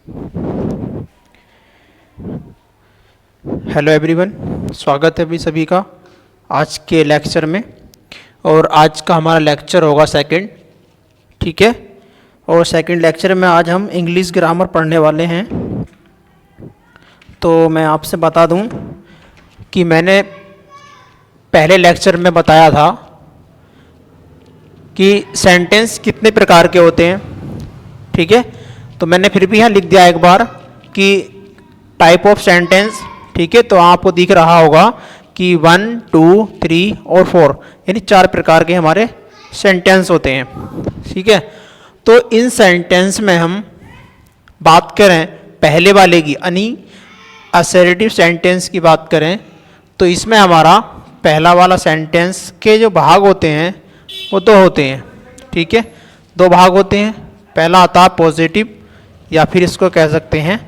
Hello everyone, स्वागत है अभी सभी का आज के लेक्चर में। और आज का हमारा लेक्चर होगा सेकंड, ठीक है। और सेकंड लेक्चर में आज हम इंग्लिश ग्रामर पढ़ने वाले हैं। तो मैं आपसे बता दूं कि मैंने पहले लेक्चर में बताया था कि सेंटेंस कितने प्रकार के होते हैं, ठीक है। तो मैंने फिर भी यहाँ लिख दिया एक बार कि टाइप ऑफ सेंटेंस, ठीक है। तो आपको दिख रहा होगा कि 1, 2, 3 और 4 यानी 4 प्रकार के हमारे सेंटेंस होते हैं, ठीक है। तो इन सेंटेंस में हम बात करें पहले वाले की यानी असर्टिव सेंटेंस की बात करें तो इसमें हमारा पहला वाला सेंटेंस के जो भाग होते हैं वो 2 होते हैं, ठीक है। 2 भाग होते हैं। पहला आता है पॉजिटिव या फिर इसको कह सकते हैं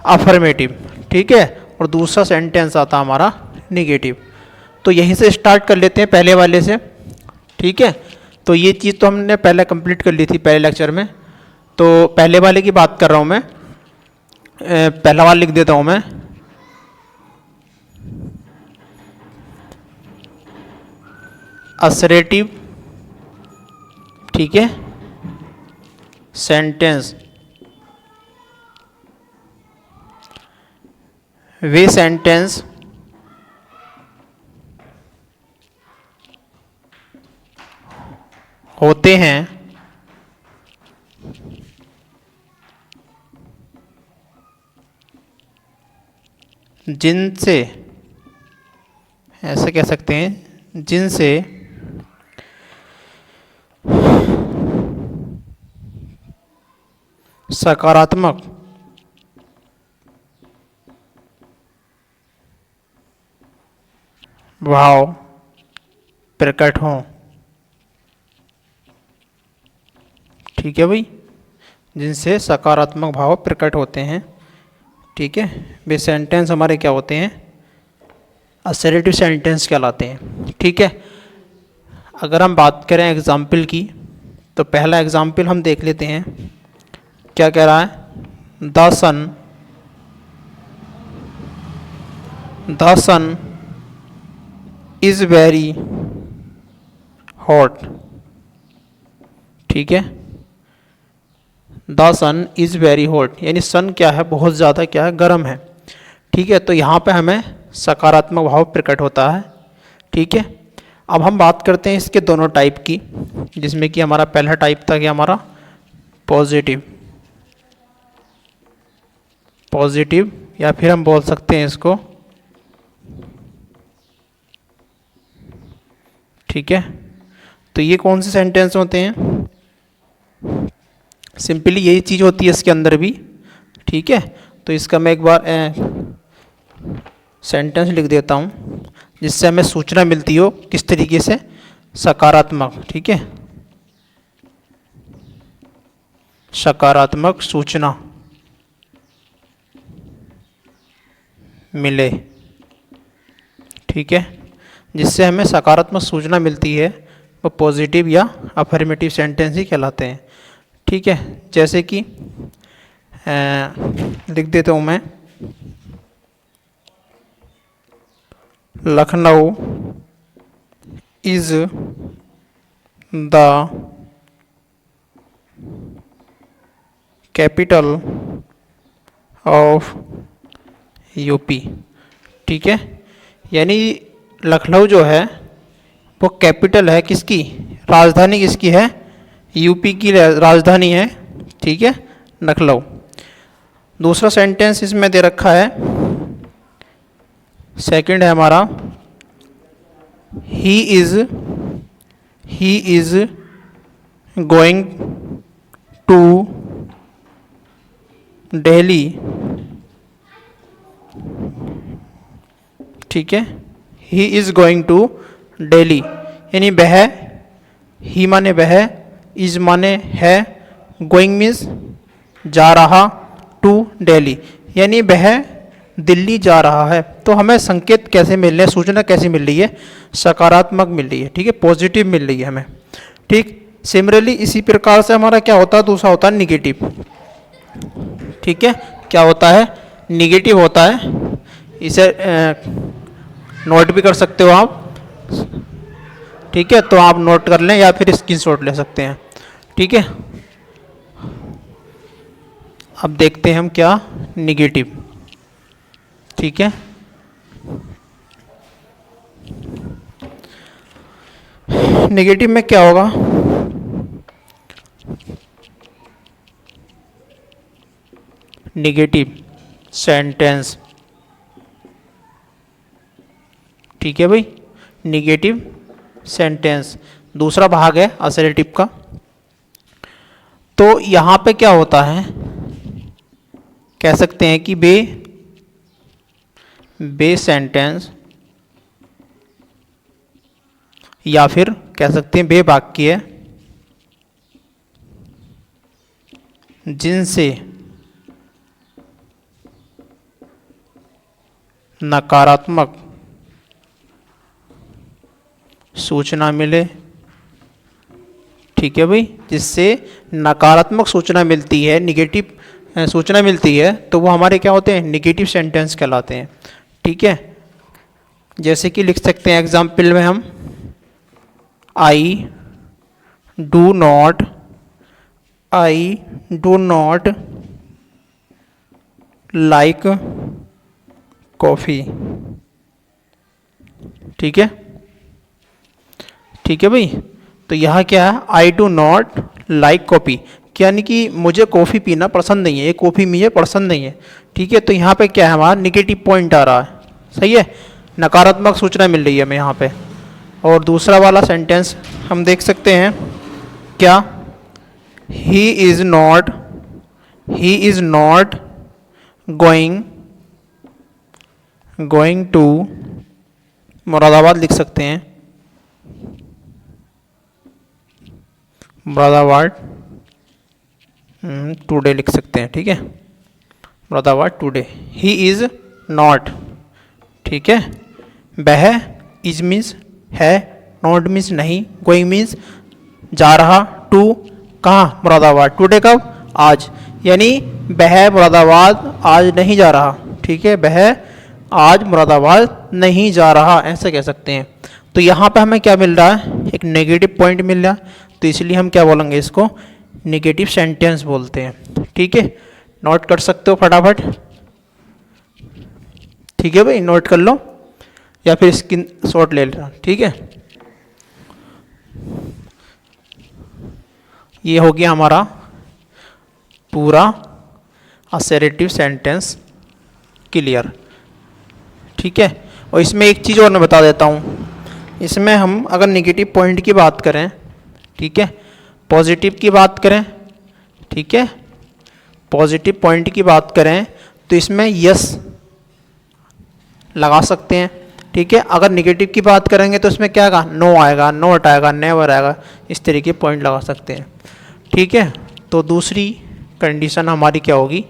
अफर्मेटिव, ठीक है। और दूसरा सेंटेंस आता हमारा नेगेटिव। तो यहीं से स्टार्ट कर लेते हैं पहले वाले से, ठीक है। तो ये चीज़ तो हमने पहले कंप्लीट कर ली थी पहले लेक्चर में। तो पहले वाले की बात कर रहा हूँ मैं। पहला वाला लिख देता हूँ मैं। असर्टिव, ठीक है, सेंटेंस वे सेंटेंस होते हैं जिनसे, ऐसे कह सकते हैं, जिनसे सकारात्मक भाव प्रकट हों, ठीक है भाई, जिनसे सकारात्मक भाव प्रकट होते हैं, ठीक है। वे सेंटेंस हमारे क्या होते हैं, असर्टिव सेंटेंस कहलाते हैं, ठीक है। अगर हम बात करें एग्जाम्पल की तो पहला एग्जाम्पल हम देख लेते हैं। क्या कह रहा है, the sun is very hot, ठीक है। The sun is very hot यानी सन क्या है, बहुत ज़्यादा क्या है, गर्म है, ठीक है। तो यहाँ पे हमें सकारात्मक भाव प्रकट होता है, ठीक है। अब हम बात करते हैं इसके दोनों टाइप की, जिसमें कि हमारा पहला टाइप था कि हमारा पॉजिटिव या फिर हम बोल सकते हैं इसको, ठीक है। तो ये कौन से सेंटेंस होते हैं, सिंपली यही चीज़ होती है इसके अंदर भी, ठीक है। तो इसका मैं एक बार सेंटेंस लिख देता हूँ जिससे हमें सूचना मिलती हो किस तरीके से सकारात्मक, ठीक है, सकारात्मक सूचना मिले, ठीक है। जिससे हमें सकारात्मक सूचना मिलती है वो पॉजिटिव या अफर्मेटिव सेंटेंस ही कहलाते हैं, ठीक है। जैसे कि लिख देता हूँ मैं, Lucknow is the capital of UP, ठीक है। यानी लखनऊ जो है वो कैपिटल है किसकी, राजधानी किसकी है, यूपी की राजधानी है, ठीक है, लखनऊ। दूसरा सेंटेंस इसमें दे रखा है, सेकंड है हमारा, he is going to Delhi, ठीक है। He is going to Delhi यानी वह, ही माने वह, इज माने है, गोइंग मीन्स जा रहा, टू दिल्ली यानी वह दिल्ली जा रहा है। तो हमें संकेत कैसे मिल रहे हैं, सूचना कैसी मिल रही है, सकारात्मक मिल रही है, ठीक है, पॉजिटिव मिल रही है हमें, ठीक। सिमिलरली इसी प्रकार से हमारा क्या होता है, दूसरा होता है निगेटिव। ठीक है, क्या होता है, निगेटिव होता है। इसे नोट भी कर सकते हो आप। ठीक है, तो आप नोट कर लें या फिर स्क्रीनशॉट ले सकते हैं। ठीक है, अब देखते हैं हम क्या, निगेटिव। ठीक है, नेगेटिव में क्या होगा, नेगेटिव सेंटेंस। ठीक है भाई, नेगेटिव सेंटेंस दूसरा भाग है असर्टिव का। तो यहां पे क्या होता है, कह सकते हैं कि बे सेंटेंस, या फिर कह सकते हैं बे वाक्य, जिनसे नकारात्मक सूचना मिले। ठीक है भाई, जिससे नकारात्मक सूचना मिलती है, निगेटिव सूचना मिलती है, तो वो हमारे क्या होते हैं, निगेटिव सेंटेंस कहलाते हैं। ठीक है, जैसे कि लिख सकते हैं एग्जाम्पल में हम, I do not like coffee. ठीक है, ठीक है भाई, तो यहाँ क्या है, I do not like coffee, यानी कि मुझे कॉफ़ी पीना पसंद नहीं है, ये कॉफ़ी मुझे पसंद नहीं है। ठीक है, तो यहाँ पे क्या है, हमारा निगेटिव पॉइंट आ रहा है। सही है, नकारात्मक सूचना मिल रही है हमें यहाँ पे। और दूसरा वाला सेंटेंस हम देख सकते हैं क्या, he is not going to Moradabad लिख सकते हैं, मुरादाबाद टुडे लिख सकते हैं। ठीक है, Moradabad today, he is not. ठीक है, वह, इज मीन्स है, नॉट मीन्स नहीं, गोइंग मीन्स जा रहा, टू कहाँ, मुरादाबाद, टुडे कब, आज, यानी वह मुरादाबाद आज नहीं जा रहा। ठीक है, वह आज मुरादाबाद नहीं जा रहा, ऐसे कह सकते हैं। तो यहाँ पे हमें क्या मिल रहा है, एक नेगेटिव पॉइंट मिल रहा है, तो इसलिए हम क्या बोलेंगे, इसको नेगेटिव सेंटेंस बोलते हैं। ठीक है, नोट कर सकते हो फटाफट। ठीक है भाई, नोट कर लो या फिर स्क्रीन शॉट ले लेना। ठीक है, ये हो गया हमारा पूरा असर्टिव सेंटेंस क्लियर। ठीक है, और इसमें एक चीज़ और मैं बता देता हूँ, इसमें हम अगर नेगेटिव पॉइंट की बात करें, ठीक है, पॉजिटिव की बात करें, ठीक है, पॉजिटिव पॉइंट की बात करें, तो इसमें यस लगा सकते हैं। ठीक है, अगर नेगेटिव की बात करेंगे तो इसमें क्या आएगा, नो आएगा, नोट आएगा, नेवर आएगा, इस तरीके पॉइंट लगा सकते हैं। ठीक है, तो दूसरी कंडीशन हमारी क्या होगी,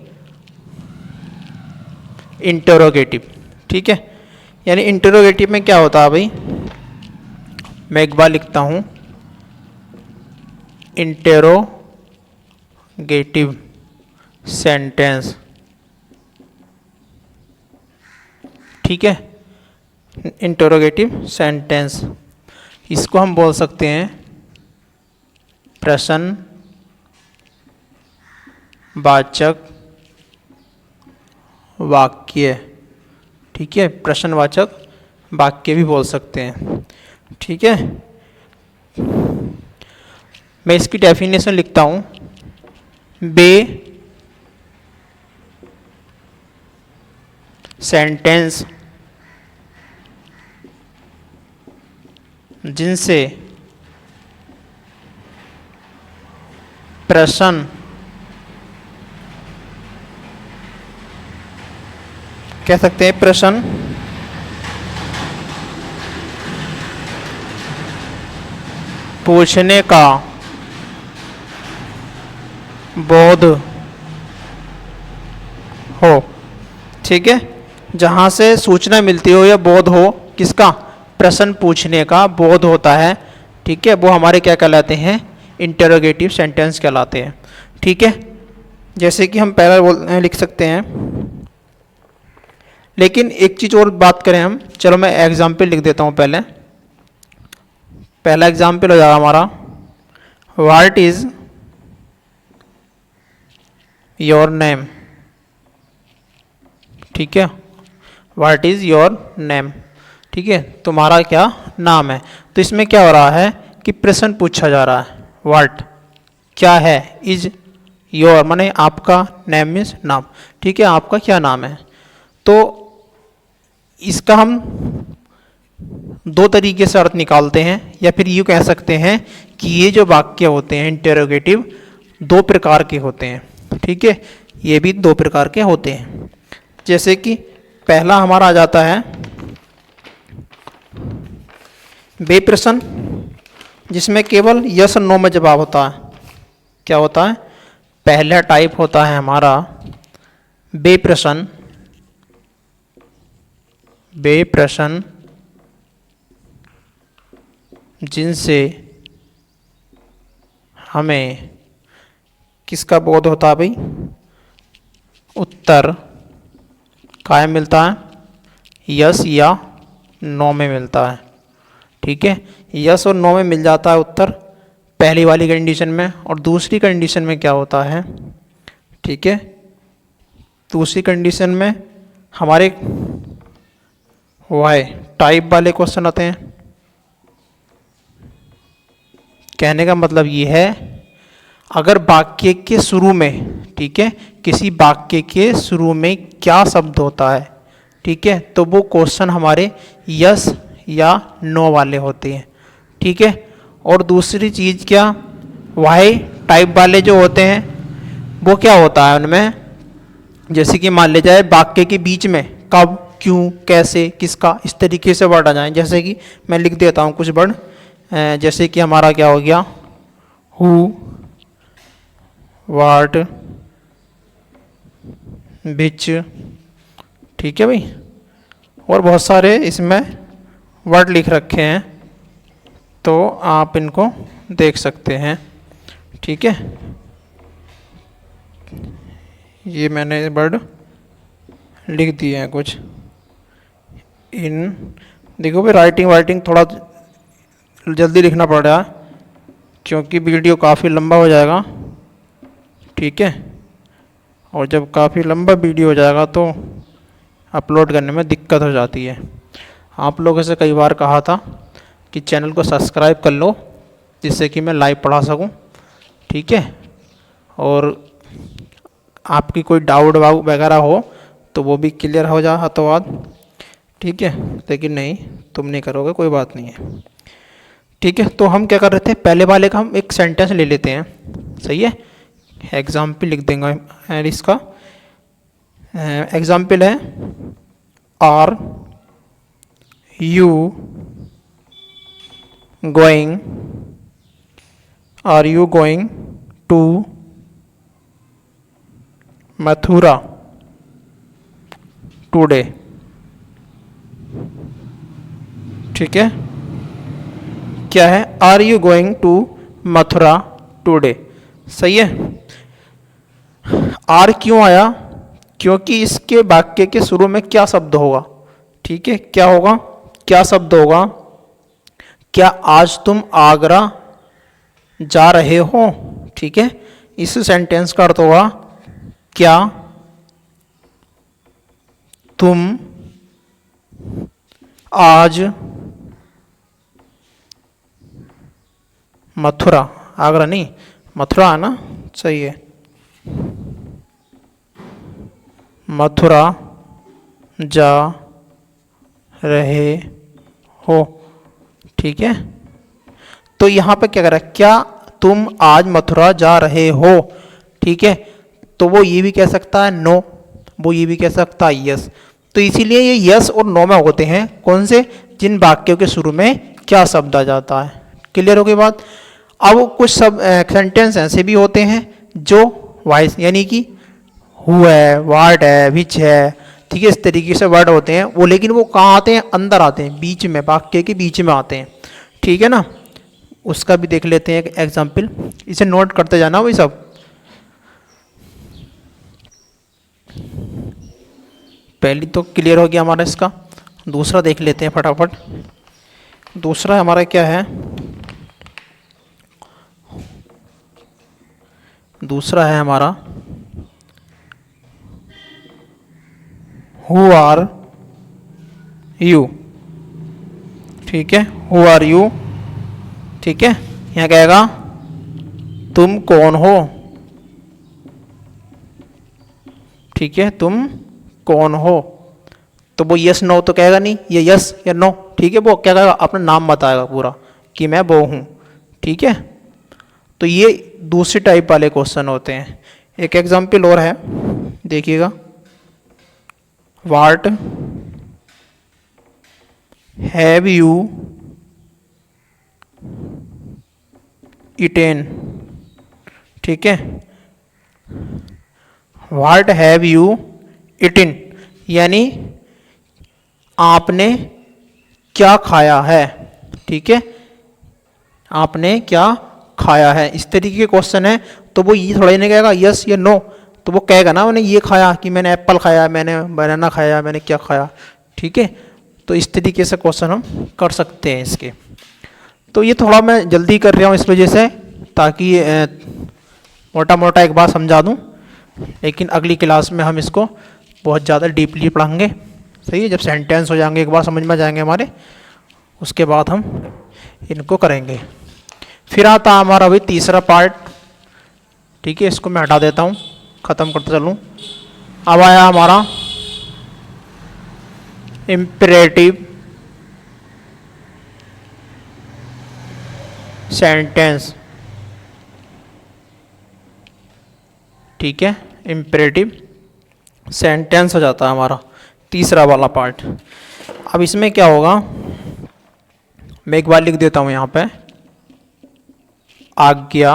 इंटरोगेटिव। ठीक है, यानी इंटरोगेटिव में क्या होता है भाई, मैं एक बार लिखता हूँ, इंटरोगेटिव सेंटेंस। ठीक है, इंटरोगेटिव सेंटेंस, इसको हम बोल सकते हैं प्रश्नवाचक वाक्य। ठीक है, प्रश्नवाचक वाक्य भी बोल सकते हैं। ठीक है, मैं इसकी डेफिनेशन लिखता हूँ, बे सेंटेंस जिनसे प्रश्न कह सकते हैं, प्रश्न पूछने का बोध हो। ठीक है, जहाँ से सूचना मिलती हो या बोध हो, किसका, प्रश्न पूछने का बोध होता है। ठीक है, वो हमारे क्या कहलाते हैं, इंटरोगेटिव सेंटेंस कहलाते हैं। ठीक है, जैसे कि हम पहला लिख सकते हैं, लेकिन एक चीज़ और बात करें हम, चलो मैं एग्जाम्पल लिख देता हूँ पहले। पहला एग्जाम्पल हो जाएगा हमारा, व्हाट इज योर नेम। ठीक है, व्हाट इज योर नेम। ठीक है, तुम्हारा क्या नाम है। तो इसमें क्या हो रहा है कि प्रश्न पूछा जा रहा है, व्हाट क्या है, इज योर माने आपका, नेम मीन्स नाम। ठीक है, आपका क्या नाम है। तो इसका हम दो तरीके से अर्थ निकालते हैं, या फिर यूँ कह सकते हैं कि ये जो वाक्य होते हैं इंटेरोगेटिव, दो प्रकार के होते हैं। ठीक है, ये भी दो प्रकार के होते हैं। जैसे कि पहला हमारा आ जाता है बे प्रश्न, जिसमें केवल यस और नो में जवाब होता है। क्या होता है, पहला टाइप होता है हमारा बे प्रश्न। बे प्रश्न जिनसे हमें किसका बोध होता है भाई, उत्तर काय मिलता है, यस या नो में मिलता है। ठीक है, यस और नो में मिल जाता है उत्तर पहली वाली कंडीशन में। और दूसरी कंडीशन में क्या होता है, ठीक है, दूसरी कंडीशन में हमारे वाई टाइप वाले क्वेश्चन आते हैं। कहने का मतलब ये है, अगर वाक्य के शुरू में, ठीक है, किसी वाक्य के शुरू में क्या शब्द होता है, ठीक है, तो वो क्वेश्चन हमारे यस या नो वाले होते हैं। ठीक है, और दूसरी चीज़ क्या, वाई टाइप वाले जो होते हैं वो क्या होता है उनमें, जैसे कि मान ले जाए वाक्य के बीच में कब, क्यों, कैसे, किसका, इस तरीके से वर्ड आ जाए। जैसे कि मैं लिख देता हूँ कुछ वर्ड, जैसे कि हमारा क्या हो गया, हु, व्हाट, विच। ठीक है भाई, और बहुत सारे इसमें वर्ड लिख रखे हैं, तो आप इनको देख सकते हैं। ठीक है, ये मैंने वर्ड लिख दिए हैं कुछ इन, देखो भाई राइटिंग थोड़ा जल्दी लिखना पड़ रहा है क्योंकि वीडियो काफ़ी लंबा हो जाएगा। ठीक है, और जब काफ़ी लंबा वीडियो हो जाएगा तो अपलोड करने में दिक्कत हो जाती है। आप लोगों से कई बार कहा था कि चैनल को सब्सक्राइब कर लो जिससे कि मैं लाइव पढ़ा सकूं। ठीक है, और आपकी कोई डाउट वगैरह हो तो वो भी क्लियर हो जा हाथों हाथ। ठीक है, लेकिन नहीं, तुम नहीं करोगे, कोई बात नहीं है। ठीक है, तो हम क्या कर रहे थे, पहले वाले का हम एक सेंटेंस ले लेते हैं। सही है, एग्जाम्पल लिख देंगे और इसका एग्जाम्पल है, are you going to Mathura today. ठीक है, क्या है, are you going to Mathura today. सही है, आर क्यों आया, क्योंकि इसके वाक्य के शुरू में क्या शब्द होगा। ठीक है, क्या होगा, क्या शब्द होगा, क्या आज तुम आगरा जा रहे हो। ठीक है, इस सेंटेंस का अर्थ होगा, क्या तुम आज मथुरा, आगरा नहीं मथुरा है ना, सही है, मथुरा जा रहे हो। ठीक है, तो यहाँ पे क्या कर रहा है, क्या तुम आज मथुरा जा रहे हो। ठीक है, तो वो ये भी कह सकता है नो, वो ये भी कह सकता है यस। तो इसीलिए ये यस और नो में होते हैं, कौन से, जिन वाक्यों के शुरू में क्या शब्द आ जाता है। क्लियर हो गई बात। अब कुछ सब सेंटेंस ऐसे भी होते हैं जो वॉइस यानी कि हु है, वाट है, विच है, ठीक है, इस तरीके से वर्ड होते हैं वो, लेकिन वो कहाँ आते हैं, अंदर आते हैं, बीच में, वाक्य के बीच में आते हैं। ठीक है ना, उसका भी देख लेते हैं एक एग्जाम्पल, इसे नोट करते जाना वही सब। पहली तो क्लियर हो गया हमारा इसका। दूसरा देख लेते हैं फटाफट। दूसरा हमारा क्या है, दूसरा है हमारा हु आर यू। ठीक है, हु आर यू। ठीक है, यहाँ कहेगा तुम कौन हो। ठीक है, तुम कौन हो, तो वो यस नो तो कहेगा नहीं, ये यस या नो। ठीक है, वो क्या कहेगा, अपना नाम बताएगा पूरा कि मैं वो हूँ। ठीक है, तो ये दूसरी टाइप वाले क्वेश्चन होते हैं। एक एग्जाम्पल और है, देखिएगा। What have you eaten. ठीक है, व्हाट हैव यू ईटेन यानी आपने क्या खाया है। ठीक है, आपने क्या खाया है, इस तरीके के क्वेश्चन है। तो वो ये थोड़ा ही नहीं कहेगा यस या नो, तो वो कहेगा ना मैंने ये खाया, कि मैंने एप्पल खाया, मैंने बनाना खाया, मैंने क्या खाया। ठीक है, तो इस तरीके से क्वेश्चन हम कर सकते हैं इसके। तो ये थोड़ा मैं जल्दी कर रहा हूँ इस वजह से, ताकि मोटा मोटा एक बार समझा दूँ, लेकिन अगली क्लास में हम इसको बहुत ज़्यादा डीपली पढ़ेंगे। सही है, जब सेंटेंस हो जाएंगे एक बार समझ में जाएंगे हमारे, उसके बाद हम इनको करेंगे। फिर आता हमारा अभी तीसरा पार्ट। ठीक है, इसको मैं हटा देता हूँ, ख़त्म करते चलूँ। अब आया हमारा इम्पेरेटिव सेंटेंस। ठीक है, इम्पेरेटिव सेंटेंस हो जाता है हमारा तीसरा वाला पार्ट। अब इसमें क्या होगा, मैं एक बार लिख देता हूँ यहाँ पे, आज्ञा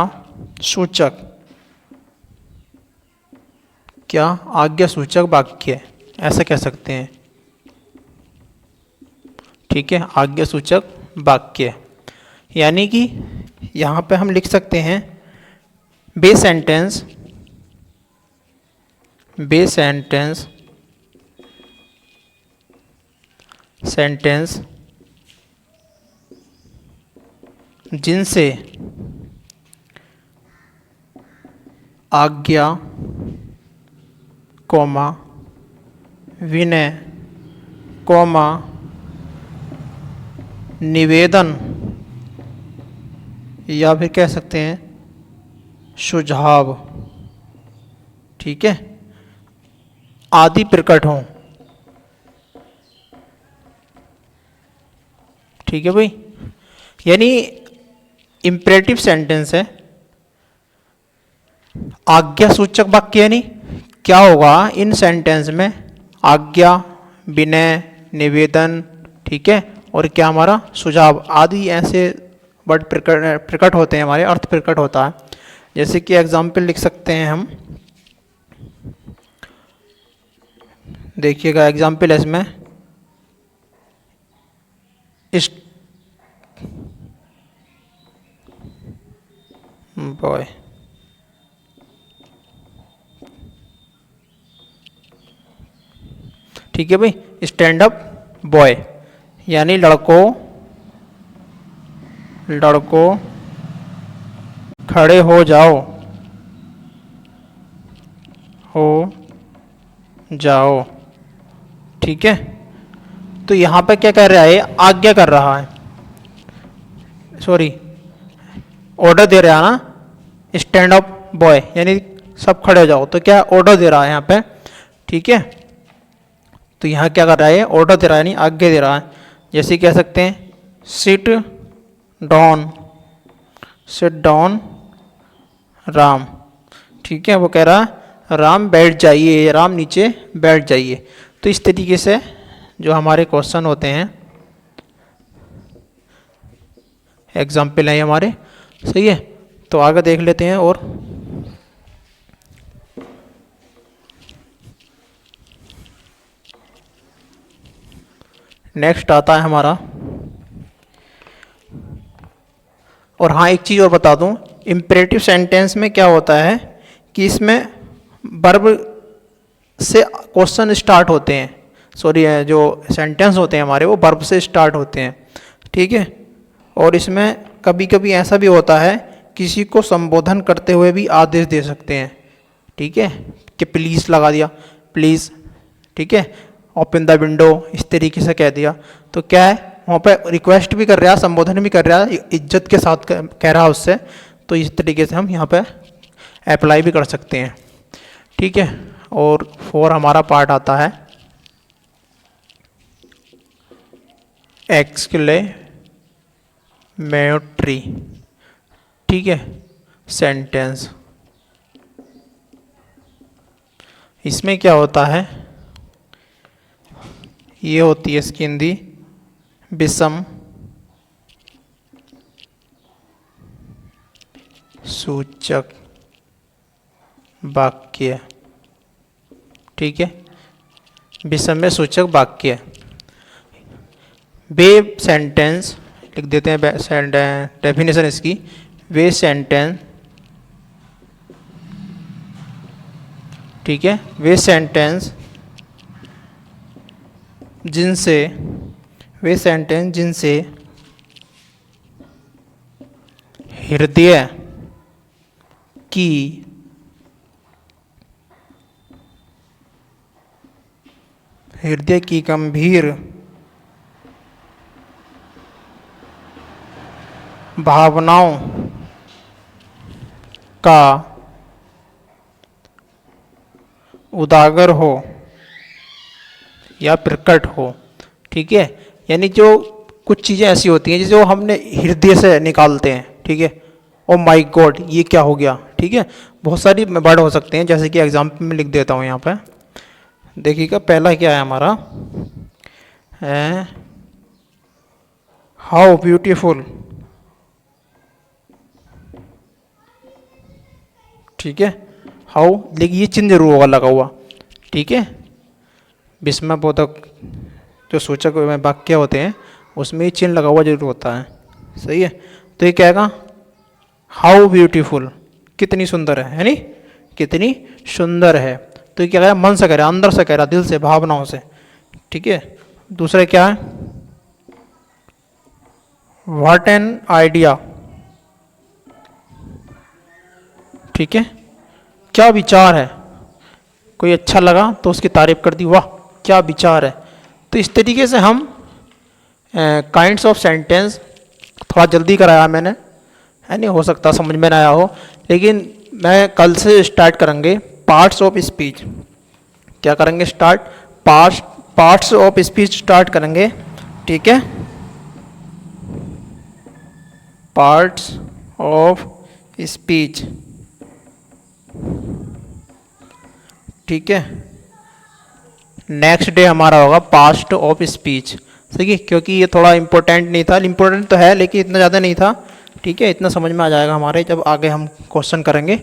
सूचक। क्या, आज्ञा सूचक वाक्य, ऐसा कह सकते हैं। ठीक है, आज्ञा सूचक वाक्य, यानी कि यहाँ पे हम लिख सकते हैं base sentence, base sentence, sentence जिनसे आज्ञा, कॉमा, विनय, कॉमा, निवेदन, या फिर कह सकते हैं सुझाव, ठीक है, आदि प्रकट हों। ठीक है भाई, यानी इम्परेटिव सेंटेंस है, आज्ञा सूचक वाक्य, यानी क्या होगा इन सेंटेंस में, आज्ञा, विनय, निवेदन, ठीक है, और क्या हमारा सुझाव आदि ऐसे वर्ड प्रकट होते हैं, हमारे अर्थ प्रकट होता है। जैसे कि एग्जाम्पल लिख सकते हैं हम, देखिएगा एग्जाम्पल है इसमें, इस बॉय, ठीक है भाई, स्टैंड अप बॉय यानी लड़कों, लड़कों खड़े हो जाओ, हो जाओ। ठीक है, तो यहाँ पे क्या कर रहा है, आज्ञा कर रहा है, सॉरी ऑर्डर दे रहा है ना, स्टैंड अप बॉय यानी सब खड़े हो जाओ, तो क्या ऑर्डर दे रहा है यहाँ पे। ठीक है, तो यहाँ क्या कर रहा है, ऑर्डर दे रहा है, यानी आज्ञा दे रहा है। जैसे कह सकते हैं sit down, sit down Ram. ठीक है, वो कह रहा है राम बैठ जाइए, राम नीचे बैठ जाइए। तो इस तरीके से जो हमारे क्वेश्चन होते हैं, एग्जाम्पल है हमारे, सही है। तो आगे देख लेते हैं और नेक्स्ट आता है हमारा, और हाँ एक चीज़ और बता दूं, इम्पेरेटिव सेंटेंस में क्या होता है कि इसमें वर्ब से क्वेश्चन स्टार्ट होते हैं, सॉरी जो सेंटेंस होते हैं हमारे वो वर्ब से स्टार्ट होते हैं, ठीक है। और इसमें कभी कभी ऐसा भी होता है किसी को संबोधन करते हुए भी आदेश दे सकते हैं, ठीक है, कि प्लीज़ लगा दिया, प्लीज़, ठीक है, ओपन द विंडो, इस तरीके से कह दिया। तो क्या है, वहाँ पे रिक्वेस्ट भी कर रहा है, संबोधन भी कर रहा है, इज्जत के साथ कह रहा है उससे। तो इस तरीके से हम यहाँ पे अप्लाई भी कर सकते हैं, ठीक है। और 4 हमारा पार्ट आता है एक्सक्लेमेटरी, ठीक है, सेंटेंस। इसमें क्या होता है, ये होती है इसकी हिंदी विषम सूचक वाक्य, ठीक है, विषम सूचक वाक्य। वे सेंटेंस लिख देते हैं, डेफिनेशन इसकी, वे सेंटेंस, ठीक है, वे सेंटेंस जिनसे, वे सेंटेंस जिनसे हृदय की गंभीर भावनाओं का उजागर हो या प्रकट हो, ठीक है। यानी जो कुछ चीज़ें ऐसी होती हैं जो हमने हृदय से निकालते हैं, ठीक है। ओ माय गॉड, ये क्या हो गया, ठीक है। बहुत सारी वर्ड हो सकते हैं, जैसे कि एग्जाम्पल में लिख देता हूँ यहाँ पे, देखिएगा। पहला क्या है हमारा, हाउ ब्यूटीफुल, ठीक है, हाउ, लेकिन ये चिन्ह जरूर होगा लगा हुआ, ठीक है। विस्मयबोधक जो सूचक वाक्य होते हैं उसमें ये चिन्ह लगा हुआ जरूर होता है, सही है। तो ये क्या है, हाउ ब्यूटीफुल, कितनी सुंदर है नहीं, कितनी सुंदर है। तो ये क्या कह रहा है, मन से कह रहा है, अंदर से कह रहा है, दिल से, भावनाओं से, ठीक है। दूसरा क्या है, व्हाट एन आइडिया, ठीक है, क्या विचार है। कोई अच्छा लगा तो उसकी तारीफ कर दी, वाह क्या विचार है। तो इस तरीके से हम काइंड्स ऑफ सेंटेंस, थोड़ा जल्दी कराया मैंने, है नहीं, हो सकता समझ में ना आया हो, लेकिन मैं कल से स्टार्ट करेंगे पार्ट्स ऑफ स्पीच। क्या करेंगे, start parts of speech start करेंगे, ठीक है, पार्ट्स ऑफ स्पीच, ठीक है। नेक्स्ट डे हमारा होगा पास्ट ऑफ स्पीच, ठीक है, क्योंकि ये थोड़ा इंपॉर्टेंट नहीं था, इंपॉर्टेंट तो है लेकिन इतना ज़्यादा नहीं था, ठीक है। इतना समझ में आ जाएगा हमारे जब आगे हम क्वेश्चन करेंगे।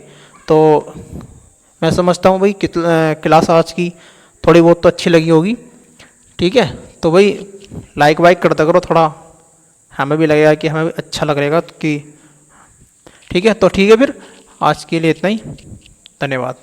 तो मैं समझता हूँ भाई क्लास आज की थोड़ी बहुत तो अच्छी लगी होगी, ठीक है। तो भाई लाइक वाइक करता करो, थोड़ा हमें भी लगेगा कि हमें भी अच्छा लगेगा कि, ठीक है। तो ठीक है, फिर आज के लिए इतना ही, धन्यवाद।